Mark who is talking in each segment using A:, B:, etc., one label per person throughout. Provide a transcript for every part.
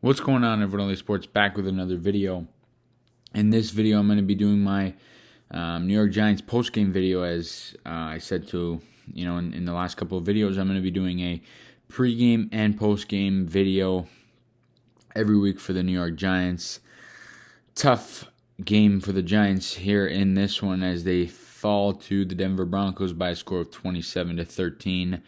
A: What's going on, everyone? LA Sports back with another video. In this video, I'm going to be doing my New York Giants post-game video. As I said in the last couple of videos, I'm going to be doing a pre-game and post-game video every week for the New York Giants. Tough game for the Giants here in this one as they fall to the Denver Broncos by a score of 27-13.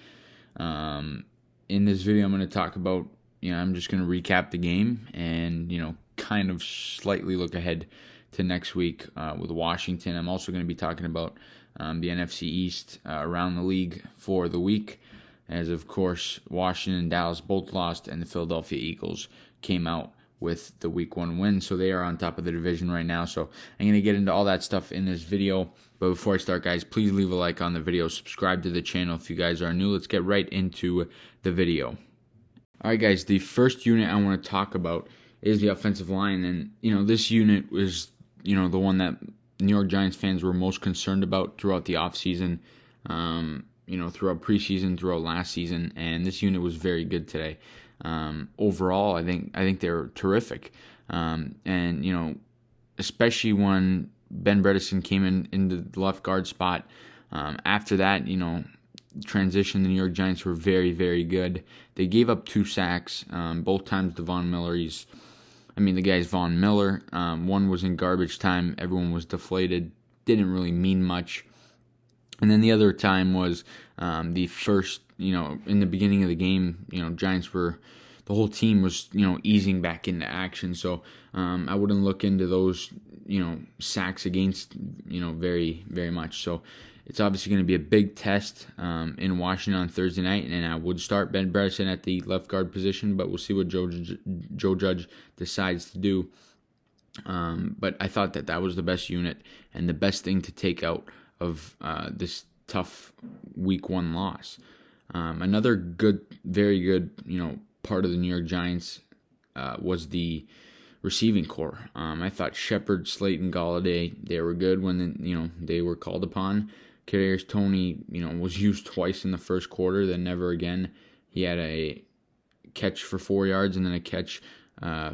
A: In this video, I'm going to talk about, I'm just going to recap the game and, kind of slightly look ahead to next week with Washington. I'm also going to be talking about the NFC East around the league for the week, as, of course, Washington and Dallas both lost, and the Philadelphia Eagles came out with the Week 1 win, so they are on top of the division right now. So I'm going to get into all that stuff in this video. But before I start, guys, please leave a like on the video. Subscribe to the channel if you guys are new. Let's get right into the video. All right, guys, the first unit I want to talk about is the offensive line. And, this unit was, the one that New York Giants fans were most concerned about throughout the offseason, throughout preseason, throughout last season. And this unit was very good today. Overall, I think they're terrific. Especially when Ben Bredesen came into the left guard spot. After that, transition, the New York Giants were very, very good. They gave up 2 sacks, both times to Von Miller. The guy's Von Miller. One was in garbage time. Everyone was deflated. Didn't really mean much. And then the other time was the first, in the beginning of the game, the whole team was, easing back into action. So I wouldn't look into those, sacks against, very, very much. So it's obviously going to be a big test in Washington on Thursday night, and I would start Ben Bredesen at the left guard position, but we'll see what Joe Judge decides to do. But I thought that was the best unit and the best thing to take out of this tough Week 1 loss. Another good, very good, part of the New York Giants was the receiving core. I thought Shepard, Slayton, Golladay, they were good when they were called upon. Kadarius Toney, was used twice in the first quarter, then never again. He had a catch for 4 yards and then a catch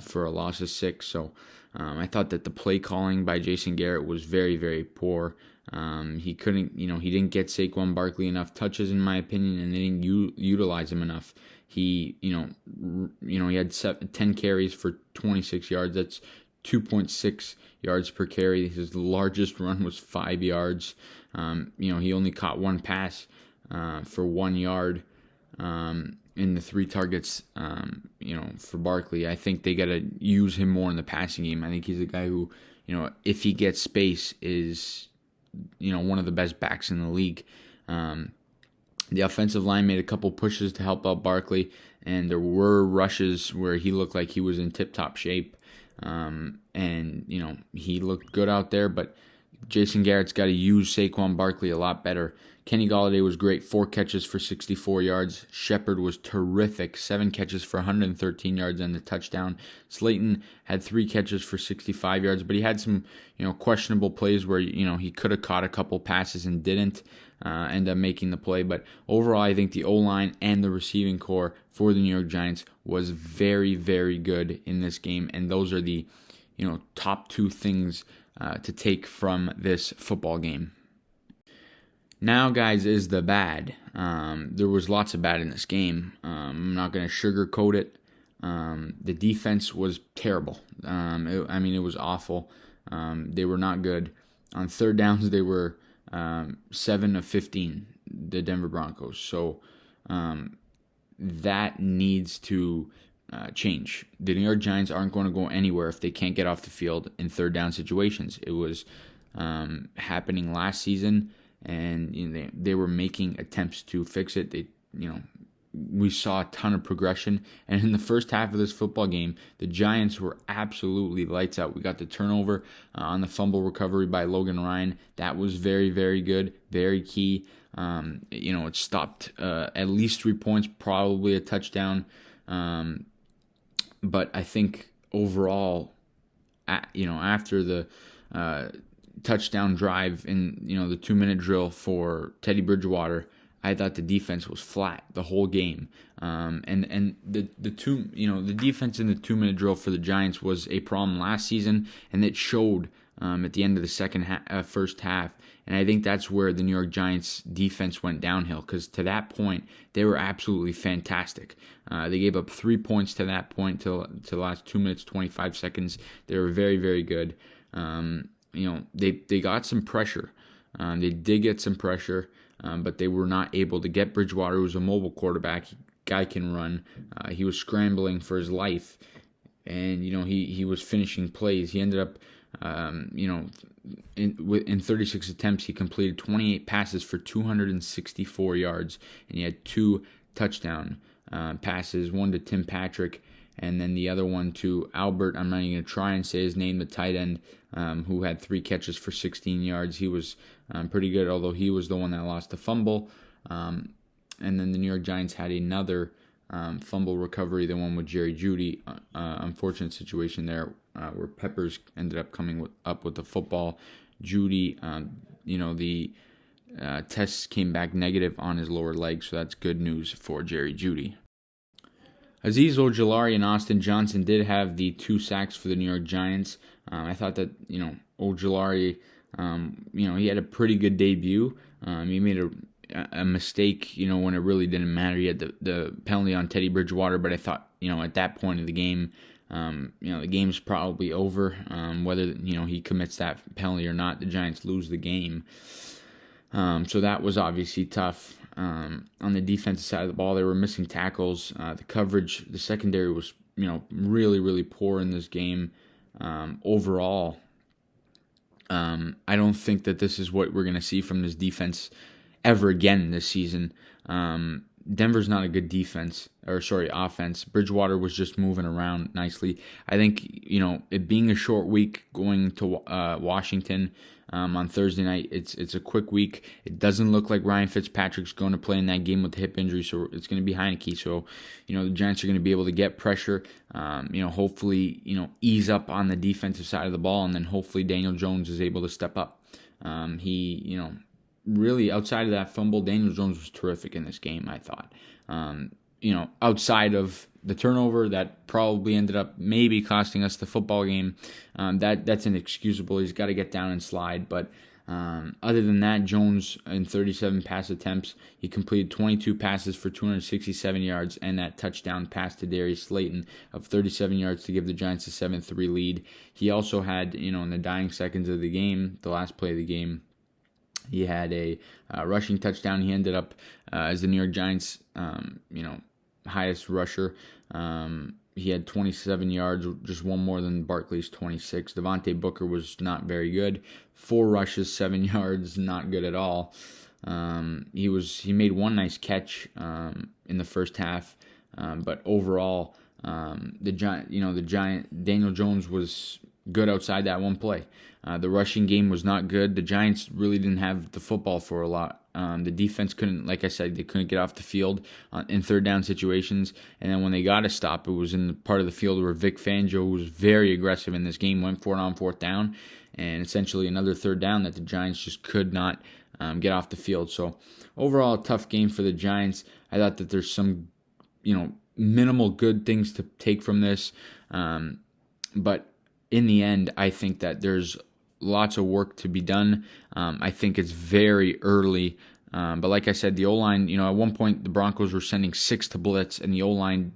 A: for a loss of 6. So I thought that the play calling by Jason Garrett was very, very poor. He didn't get Saquon Barkley enough touches, in my opinion, and they didn't utilize him enough. He had 10 carries for 26 yards. That's 2.6 yards per carry. His largest run was 5 yards. He only caught 1 pass for 1 yard in the 3 targets, for Barkley. I think they got to use him more in the passing game. I think he's a guy who, if he gets space, is, one of the best backs in the league. The offensive line made a couple pushes to help out Barkley, and there were rushes where he looked like he was in tip-top shape. He looked good out there, but Jason Garrett's got to use Saquon Barkley a lot better. Kenny Golladay was great, 4 catches for 64 yards. Shepard was terrific, 7 catches for 113 yards and the touchdown. Slayton had 3 catches for 65 yards, but he had some, questionable plays where, he could have caught a couple passes and didn't end up making the play. But overall, I think the O-line and the receiving core for the New York Giants was very, very good in this game, and those are the, top 2 things to take from this football game. Now, guys, is the bad. There was lots of bad in this game. I'm not going to sugarcoat it. The defense was terrible. It was awful. They were not good. On third downs, they were 7 of 15, the Denver Broncos. So that needs to change. The New York Giants aren't going to go anywhere if they can't get off the field in third down situations. It was happening last season, and they were making attempts to fix it. We saw a ton of progression, and in the first half of this football game, the Giants were absolutely lights out. We got the turnover on the fumble recovery by Logan Ryan. That was very, very good, very key. It stopped at least 3 points, probably a touchdown. But I think overall, after the touchdown drive in, the 2-minute drill for Teddy Bridgewater, I thought the defense was flat the whole game. And the defense in the 2-minute drill for the Giants was a problem last season, and it showed at the end of the first half. And I think that's where the New York Giants defense went downhill, because to that point, they were absolutely fantastic. They gave up 3 points to that point, to the last 2 minutes, 25 seconds. They were very, very good. They got some pressure. They did get some pressure, but they were not able to get Bridgewater, who's a mobile quarterback. Guy can run. He was scrambling for his life, and he was finishing plays. He ended up, in 36 attempts, he completed 28 passes for 264 yards, and he had 2 touchdown passes, one to Tim Patrick, and then the other one to Albert. I'm not even going to try and say his name, the tight end, who had 3 catches for 16 yards. He was pretty good, although he was the one that lost the fumble. And then the New York Giants had another fumble recovery, the one with Jerry Jeudy. Unfortunate situation there where Peppers ended up coming up with the football. Jeudy, the tests came back negative on his lower leg, so that's good news for Jerry Jeudy. Azeez Ojulari and Austin Johnson did have the 2 sacks for the New York Giants. I thought that, Ojulari, he had a pretty good debut. He made a mistake, when it really didn't matter. He had the penalty on Teddy Bridgewater, but I thought, at that point of the game, the game's probably over. Whether, he commits that penalty or not, the Giants lose the game. So that was obviously tough. On the defensive side of the ball, they were missing tackles. The coverage, the secondary was, really, really poor in this game. Overall, I don't think that this is what we're going to see from this defense ever again this season. Denver's not a good offense. Bridgewater was just moving around nicely. I think, it being a short week going to Washington on Thursday night, it's a quick week. It doesn't look like Ryan Fitzpatrick's going to play in that game with the hip injury, so it's going to be Heineke. So, the Giants are going to be able to get pressure, hopefully, ease up on the defensive side of the ball, and then hopefully Daniel Jones is able to step up. Really, outside of that fumble, Daniel Jones was terrific in this game, I thought. Outside of the turnover that probably ended up maybe costing us the football game, that's inexcusable. He's got to get down and slide. But other than that, Jones, in 37 pass attempts, he completed 22 passes for 267 yards and that touchdown pass to Darius Slayton of 37 yards to give the Giants a 7-3 lead. He also had, in the dying seconds of the game, the last play of the game, he had a rushing touchdown. He ended up as the New York Giants, highest rusher. He had 27 yards, just one more than Barkley's 26. Devontae Booker was not very good. 4 rushes, 7 yards, not good at all. He made one nice catch in the first half, but overall, the Giant Daniel Jones was good outside that one play. The rushing game was not good. The Giants really didn't have the football for a lot. The defense couldn't, like I said, they couldn't get off the field in third down situations. And then when they got a stop, it was in the part of the field where Vic Fangio, who was very aggressive in this game, went for it on 4th down. And essentially another 3rd down that the Giants just could not get off the field. So overall, a tough game for the Giants. I thought that there's some, minimal good things to take from this. But in the end, I think that there's lots of work to be done. I think it's very early. But like I said, the O-line, at one point the Broncos were sending 6 to blitz and the O-line,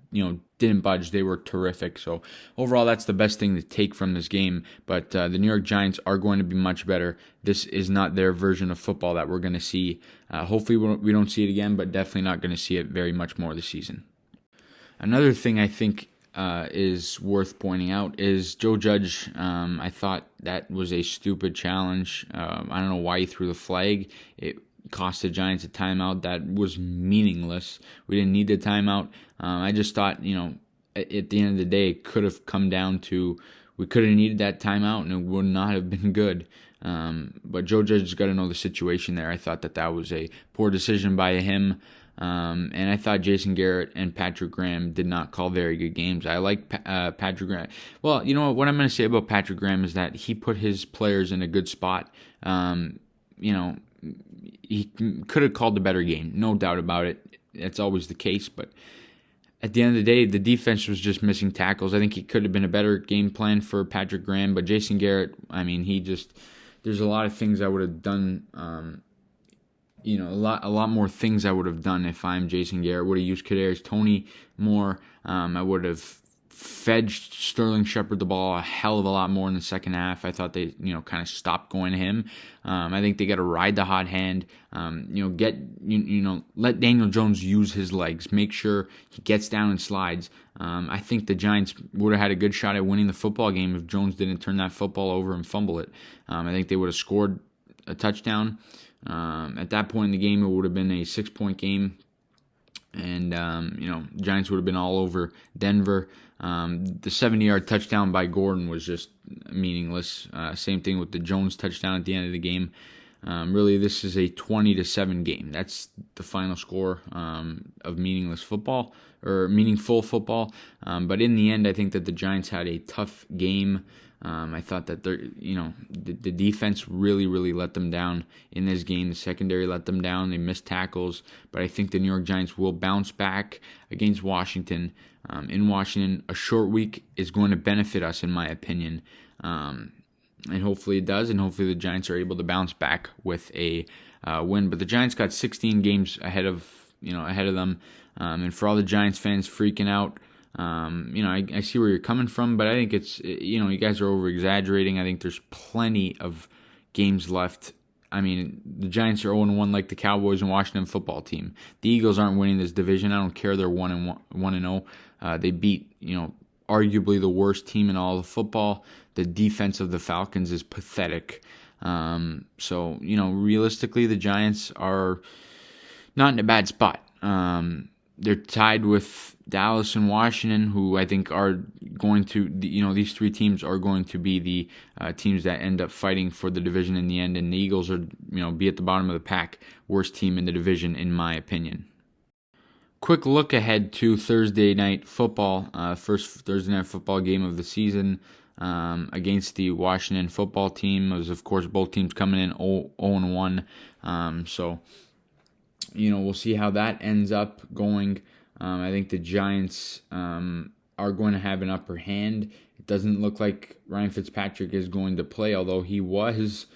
A: didn't budge. They were terrific. So overall, that's the best thing to take from this game. But the New York Giants are going to be much better. This is not their version of football that we're going to see. Hopefully we don't see it again, but definitely not going to see it very much more this season. Another thing I think is worth pointing out is Joe Judge. I thought that was a stupid challenge. I don't know why he threw the flag. It cost the Giants a timeout that was meaningless. We didn't need the timeout. I just thought, at the end of the day, it could have come down to we could have needed that timeout and it would not have been good. But Joe Judge has got to know the situation there. I thought that was a poor decision by him. And I thought Jason Garrett and Patrick Graham did not call very good games. I like Patrick Graham. Well, what I'm going to say about Patrick Graham is that he put his players in a good spot. he could have called a better game, no doubt about it. That's always the case, but at the end of the day, the defense was just missing tackles. I think it could have been a better game plan for Patrick Graham, but Jason Garrett, I mean, there's a lot of things I would have done. A lot more things I would have done if I'm Jason Garrett. Would have used Kadarius Toney more. I would have fed Sterling Shepard the ball a hell of a lot more in the second half. I thought they, kind of stopped going to him. I think they got to ride the hot hand. Let Daniel Jones use his legs. Make sure he gets down and slides. I think the Giants would have had a good shot at winning the football game if Jones didn't turn that football over and fumble it. I think they would have scored a touchdown. At that point in the game, it would have been a 6-point game. And, Giants would have been all over Denver. The 70-yard touchdown by Gordon was just meaningless. Same thing with the Jones touchdown at the end of the game. Really, this is a 20-7 game. That's the final score of meaningless football or meaningful football. But in the end, I think that the Giants had a tough game. I thought that the defense really, really let them down in this game. The secondary let them down. They missed tackles. But I think the New York Giants will bounce back against Washington. In Washington, a short week is going to benefit us, in my opinion. And hopefully it does. And hopefully the Giants are able to bounce back with a win. But the Giants got 16 games ahead of them. And for all the Giants fans freaking out, I see where you're coming from, but I think it's, you guys are over-exaggerating. I think there's plenty of games left. I mean, the Giants are 0-1 like the Cowboys and Washington football team. The Eagles aren't winning this division. I don't care. They're 1-0. They beat, arguably the worst team in all of football. The defense of the Falcons is pathetic. So, realistically, the Giants are not in a bad spot. They're tied with Dallas and Washington, who I think are going to, these three teams are going to be the teams that end up fighting for the division in the end. And the Eagles are, be at the bottom of the pack, worst team in the division, in my opinion. Quick look ahead to Thursday night football, first Thursday night football game of the season against the Washington football team. It was, of course, both teams coming in 0-1. We'll see how that ends up going. I think the Giants are going to have an upper hand. It doesn't look like Ryan Fitzpatrick is going to play, although he was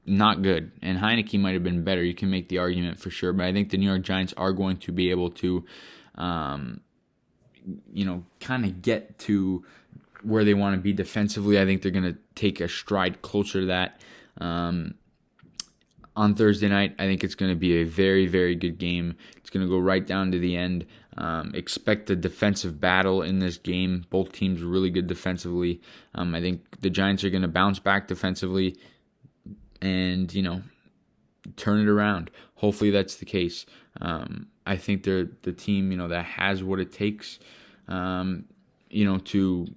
A: not good, and Heineke might have been better. You can make the argument for sure, but I think the New York Giants are going to be able to, kind of get to where they want to be defensively. I think they're going to take a stride closer to that. On Thursday night, I think it's going to be a very, very good game. It's going to go right down to the end. Expect a defensive battle in this game. Both teams really good defensively. I think the Giants are going to bounce back defensively and, turn it around. Hopefully that's the case. I think they're the team, that has what it takes, to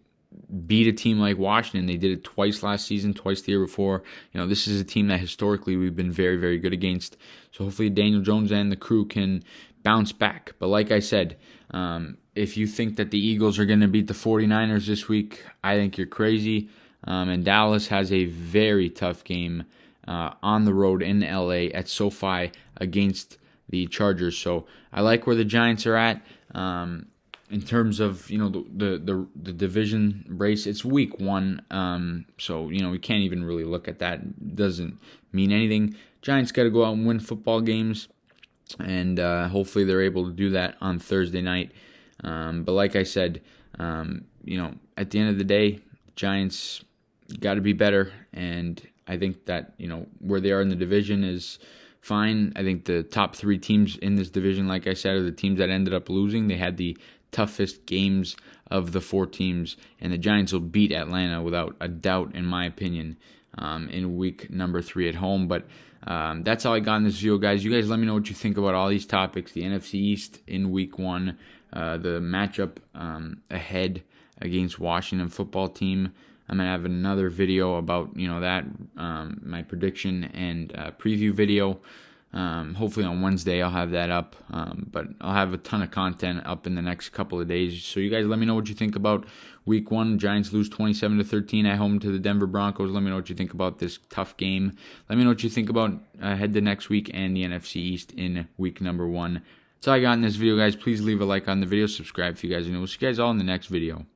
A: beat a team like Washington. They did it twice last season, twice the year before. This is a team that historically we've been very, very good against. So hopefully Daniel Jones and the crew can bounce back. But like I said, if you think that the Eagles are going to beat the 49ers this week, I think you're crazy. And Dallas has a very tough game on the road in LA at SoFi against the Chargers. So I like where the Giants are at. In terms of the division race, it's week 1, so we can't even really look at that. It doesn't mean anything. Giants got to go out and win football games, and hopefully they're able to do that on Thursday night. But like I said, at the end of the day, Giants got to be better, and I think that where they are in the division is fine. I think the top 3 teams in this division, like I said, are the teams that ended up losing. They had the toughest games of the 4 teams, and the Giants will beat Atlanta without a doubt, in my opinion, in week number 3 at home. But that's all I got in this video, guys. You guys let me know what you think about all these topics. The NFC East in week 1, the matchup ahead against Washington football team. I'm going to have another video about that, my prediction and preview video. Hopefully on Wednesday I'll have that up, but I'll have a ton of content up in the next couple of days. So you guys let me know what you think about Week 1. Giants lose 27-13 at home to the Denver Broncos. Let me know what you think about this tough game. Let me know what you think about ahead to next week and the NFC East in week number 1. That's all I got in this video, guys. Please leave a like on the video, subscribe if you guys are new. We'll see you guys all in the next video.